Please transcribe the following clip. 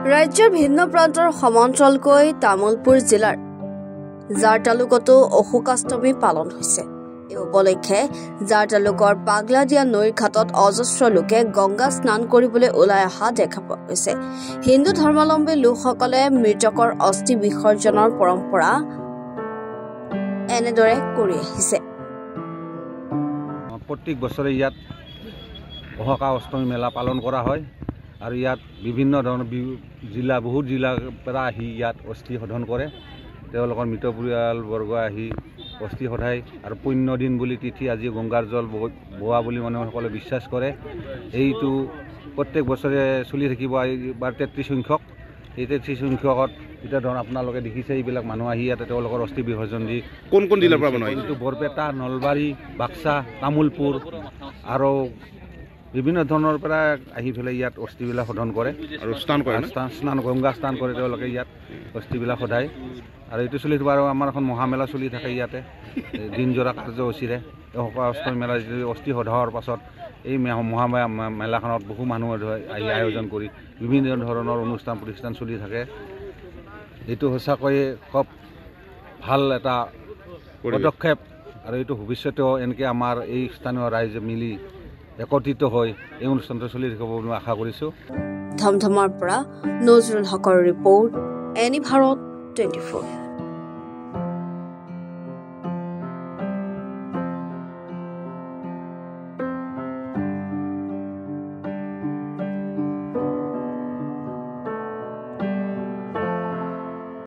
ৰাজ্যৰ ভিন্ন প্ৰান্তৰ সমান্তৰালকৈ তামুলপুৰ জিলাৰ জাৰ তালুকতো অশোকাষ্টমী পালন হৈছে। এই উপলক্ষে জাৰ তালুকৰ পাগলাদিয়া নৈৰ ঘাটত অজস্ৰ লোকে গংগা স্নান কৰিবলৈ ওলাই অহা দেখা পোৱা গৈছে। হিন্দু ধৰ্মাৱলম্বী লোকসকলে মৃতকৰ অস্থি বিসৰ্জনৰ পৰম্পৰা এনেদৰে কৰি আহিছে। প্ৰত্যেক বছৰে ইয়াত অহোকা অষ্টমী মেলা পালন কৰা হয় আৰু ইয়াত বিভিন্ন ধৰণৰ বহুত জিলাৰ পৰা আহি ইয়াত অস্থি সদন কৰে। তেওঁলোকৰ মৃত পৰিয়ালবৰ্গ আহি অস্থি সদায় আৰু পুণ্য দিন বুলি তিথি আজি গংগাৰ জল বোৱা বুলি মানুহসকলে বিশ্বাস কৰে। এইটো প্ৰত্যেক বছৰে চলি থাকিব। এইবাৰ 33 সংখ্যক। এই 33 সংখ্যকত এতিয়া ধৰক আপোনালোকে দেখিছে এইবিলাক মানুহ আহি ইয়াতে তেওঁলোকৰ অস্থি বিসৰ্জন দি কোন কোন জিলাৰ পৰা বনায়? এইটো বৰপেটা, নলবাৰী, বাক্সা, তামুলপুৰ আৰু বিভিন্ন ধৰণৰ পৰা আহি পেলাই ইয়াত অস্থিবিলাক সদন কৰে আৰু স্নান কৰে, গংগা স্নান কৰে তেওঁলোকে ইয়াত অস্থিবিলাক সদায়। আৰু এইটো চলি থাকিব। আৰু আমাৰ এখন মহামেলা চলি থাকে ইয়াতে দিনজোৰা কাৰ্যসূচীৰে। অহোকা অষ্টমী মেলা অস্থি সদোৱাৰ পাছত এই মেলাখনত বহু মানুহ আহি আয়োজন কৰি বিভিন্ন ধৰণৰ অনুষ্ঠান প্ৰতিষ্ঠান চলি থাকে। এইটো সঁচাকৈয়ে খুব ভাল এটা পদক্ষেপ আৰু এইটো ভৱিষ্যতেও এনেকৈ আমাৰ এই স্থানীয় ৰাইজে মিলি একত্ৰিত হৈ এই অনুষ্ঠানটো চলি থাকিব বুলি আশা কৰিছোঁ। ধমধমাৰ পৰা নজৰুল হকৰ ৰিপৰ্ট, এনি ভাৰত 24।